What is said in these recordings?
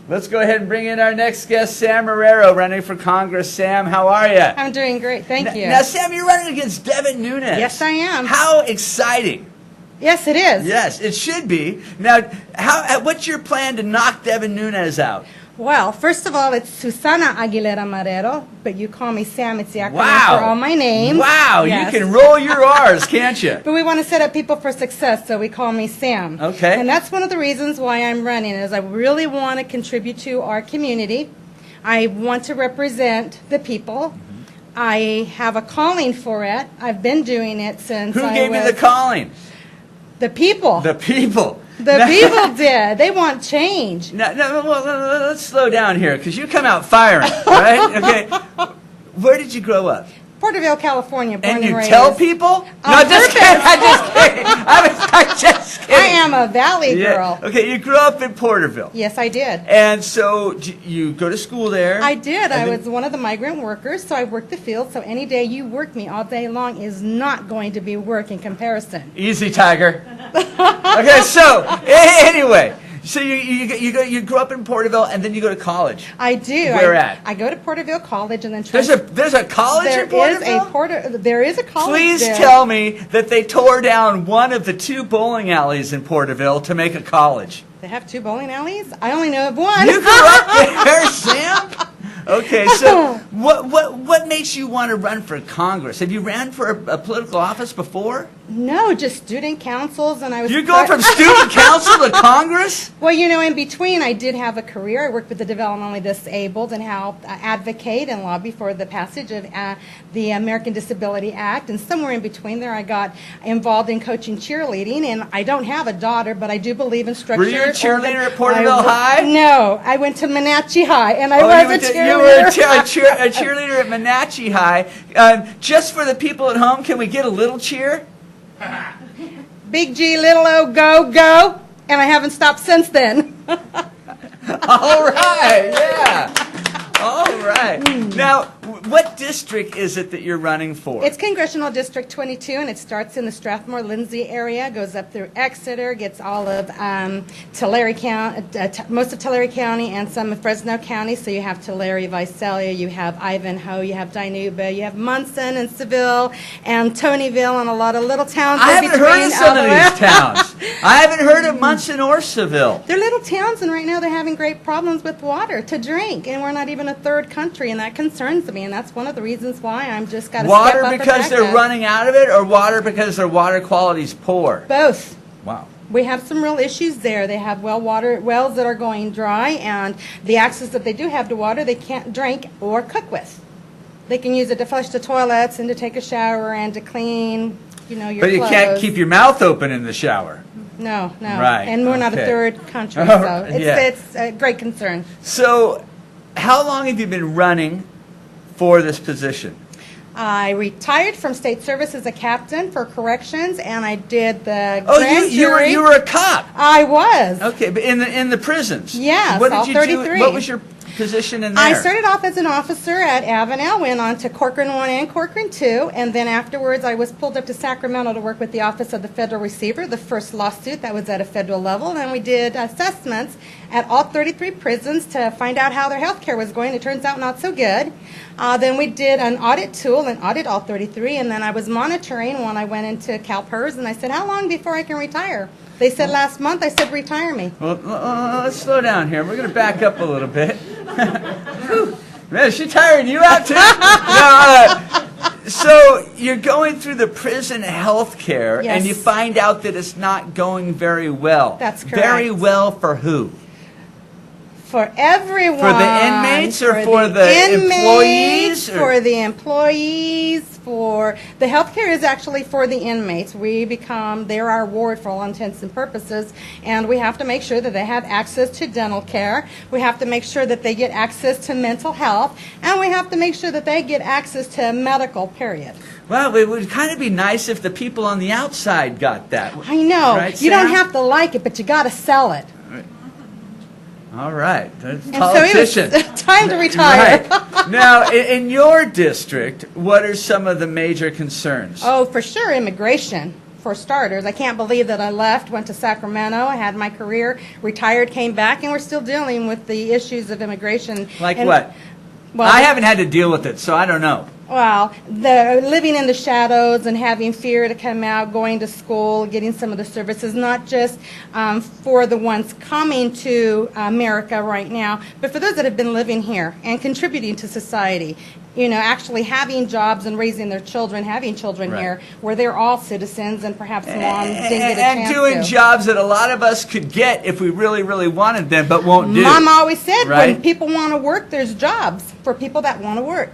Let's go ahead and bring in our next guest, Sam Marrero, running for Congress. Sam, how are you? I'm doing great, thank you. Now, Sam, you're running against Devin Nunes. Yes, I am. How exciting. Yes, it is. Yes, it should be. Now, what's your plan to knock Devin Nunes out? Well, first of all, it's Suzanna Aguilera-Marrero, but you call me Sam. It's the acronym Wow. for all my names. Wow, Yes. You can roll your R's, can't you? But we want to set up people for success, so we call me Sam. Okay. And that's one of the reasons why I'm running, is I really want to contribute to our community. I want to represent the people. I have a calling for it. I've been doing it since Who gave you the calling? The people. The people. The people did. They want change. No, well, let's slow down here, because you come out firing, right? Okay. Where did you grow up? Porterville, California, born And and you raised. tell people? No, just kidding. I'm just kidding. I'm just kidding. I am a valley girl. Yeah. Okay, you grew up in Porterville. Yes, I did. And so you go to school there? I did. I was one of the migrant workers, so I worked the field. So any day you work me all day long is not going to be work in comparison. Easy, Tiger. Okay, so anyway, so you grew up in Porterville, and then you go to college. I do. Where at? I go to Porterville College, and then There's a college in Porterville? There is a college. Please there. tell me that they tore down one of the 2 bowling alleys in Porterville to make a college. They have 2 bowling alleys? I only know of one. You grew up there, Sam? Okay, so what makes you want to run for Congress? Have you ran for a political office before? No, just student councils, and I was. You're going from student council to Congress? Well, you know, in between, I did have a career. I worked with the developmentally disabled and helped advocate and lobby for the passage of the American Disability Act. And somewhere in between there, I got involved in coaching cheerleading. And I don't have a daughter, but I do believe in structure. Were you a cheerleader at Porterville High? No, I went to Menachie High, and I was a cheerleader. You were a cheerleader at Menachie High. Just for the people at home, can we get a little cheer? Big G, little O, go, go. And I haven't stopped since then. All right, yeah. All right. Now, what district is it that you're running for? It's Congressional District 22, and it starts in the Strathmore-Lindsay area, goes up through Exeter, gets all of Tulare County, most of Tulare County, and some of Fresno County. So you have Tulare, Visalia, you have Ivanhoe, you have Dinuba, you have Munson and Seville, and Tonyville, and a lot of little towns. I haven't heard of some of these towns. I haven't heard of Munson or Seville. They're little towns, and right now they're having great problems with water to drink, and we're not even a third country, and that concerns me, and that's one of the reasons why I'm just got to step up. Water because they're running out of it, or water because their water quality's poor? Both. Wow. We have some real issues there. They have wells that are going dry, and the access that they do have to water, they can't drink or cook with. They can use it to flush the toilets and to take a shower and to clean, your clothes. But you can't keep your mouth open in the shower. No. Right. And we're not a Okay. third country, Oh, so yeah. it's a great concern. So, how long have you been running for this position? I retired from state service as a captain for corrections, and I did the grand jury. you were a cop. I was. Okay, but in the prisons. Yes, What did all you 33. do? What was your position in there? I started off as an officer at Avenel, went on to Corcoran 1 and Corcoran 2, and then afterwards I was pulled up to Sacramento to work with the Office of the Federal Receiver, the first lawsuit that was at a federal level, and we did assessments at all 33 prisons to find out how their health care was going. It turns out not so good. Then we did an audit tool and audit all 33, and then I was monitoring when I went into CalPERS, and I said, how long before I can retire? They said last month. I said, retire me. Well, let's slow down here. We're going to back up a little bit. Man, is she tiring you out too? No, so you're going through the prison health care, Yes. and you find out that it's not going very well. That's correct. Very well for who? For everyone. For the inmates or for the employees? Or? For the employees. For the health care is actually for the inmates. They're our ward for all intents and purposes, and we have to make sure that they have access to dental care. We have to make sure that they get access to mental health, and we have to make sure that they get access to medical, period. Well, it would kind of be nice if the people on the outside got that. I know. Right, you don't Sam? have to like it, but you got to sell it. All right. That's And politician. so it was time to retire. Right. Now, in your district, what are some of the major concerns? Oh, for sure, immigration. for starters. I can't believe that I left, went to Sacramento, I had my career, retired, came back, and we're still dealing with the issues of immigration. Like And- what? Well, I haven't had to deal with it, so I don't know. Well, the living in the shadows and having fear to come out, going to school, getting some of the services, not just for the ones coming to America right now, but for those that have been living here and contributing to society. You know, actually having jobs and raising their children, having children Right. here, where they're all citizens and perhaps moms didn't get a And chance doing to. jobs that a lot of us could get if we really, really wanted them, but won't do. Mom always said, right? when people want to work, there's jobs for people that want to work.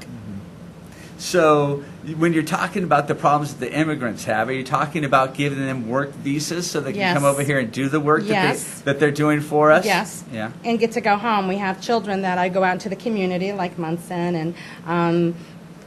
So when you're talking about the problems that the immigrants have, are you talking about giving them work visas so they can Yes. come over here and do the work Yes. that they're doing for us? Yes. Yeah. And get to go home. We have children that I go out into the community, like Munson and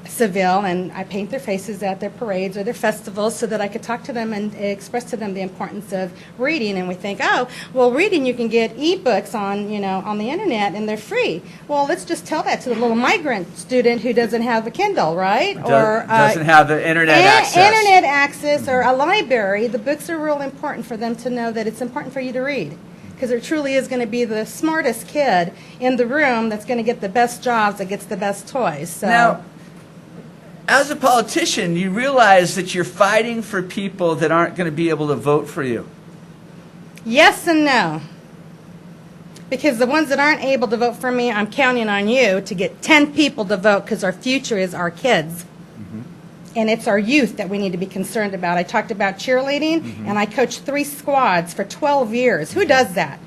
Seville, and I paint their faces at their parades or their festivals so that I could talk to them and express to them the importance of reading. And we think, oh, well, reading, you can get e-books on, you know, on the internet and they're free. Well, let's just tell that to the little migrant student who doesn't have a Kindle, right? Doesn't have the internet access. Internet access or a library. The books are real important for them to know that it's important for you to read. Because there truly is going to be the smartest kid in the room that's going to get the best jobs, that gets the best toys. So. Now, as a politician, you realize that you're fighting for people that aren't going to be able to vote for you. Yes and no. Because the ones that aren't able to vote for me, I'm counting on you to get 10 people to vote because our future is our kids. And it's our youth that we need to be concerned about. I talked about cheerleading, and I coached 3 squads for 12 years. Who does that?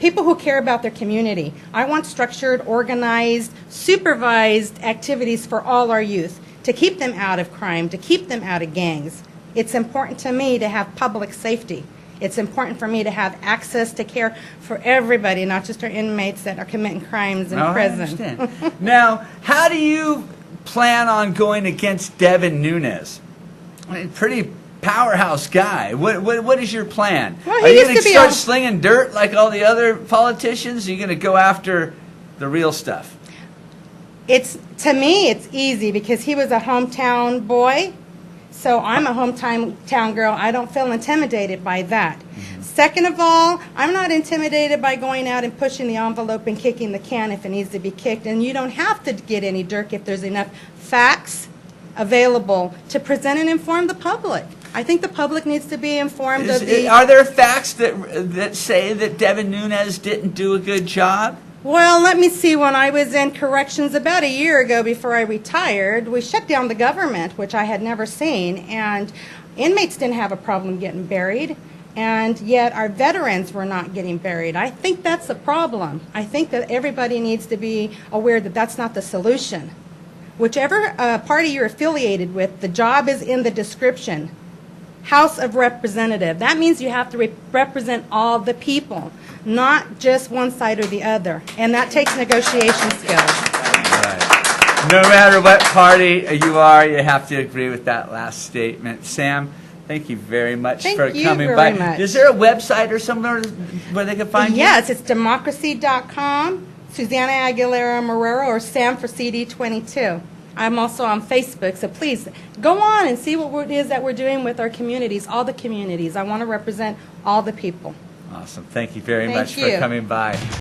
People who care about their community. I want structured, organized, supervised activities for all our youth to keep them out of crime, to keep them out of gangs. It's important to me to have public safety. It's important for me to have access to care for everybody, not just our inmates that are committing crimes in prison. I understand. Now, how do you plan on going against Devin Nunes? I mean, pretty powerhouse guy. What is your plan? Well, he Are you used going to to be start a- slinging dirt like all the other politicians? Are you going to go after the real stuff? To me, it's easy because he was a hometown boy. So I'm a hometown girl. I don't feel intimidated by that. Second of all, I'm not intimidated by going out and pushing the envelope and kicking the can if it needs to be kicked. And you don't have to get any dirt if there's enough facts available to present and inform the public. I think the public needs to be informed of the... Are there facts that say that Devin Nunes didn't do a good job? Well, let me see. When I was in corrections about a year ago before I retired, we shut down the government, which I had never seen, and inmates didn't have a problem getting buried, and yet our veterans were not getting buried. I think that's a problem. I think that everybody needs to be aware that that's not the solution. Whichever party you're affiliated with, the job is in the description. House of Representative. That means you have to represent all the people, not just one side or the other. And that takes negotiation skills. Right. No matter what party you are, you have to agree with that last statement. Sam, thank you very much Thank for you coming very by. much. Is there a website or somewhere where they can find you? Yes, it's democracy.com, Suzanna Aguilera-Marrero, or Sam for CD22. I'm also on Facebook, so please go on and see what it is that we're doing with our communities, all the communities. I want to represent all the people. Awesome. Thank you very Thank much for you. coming by.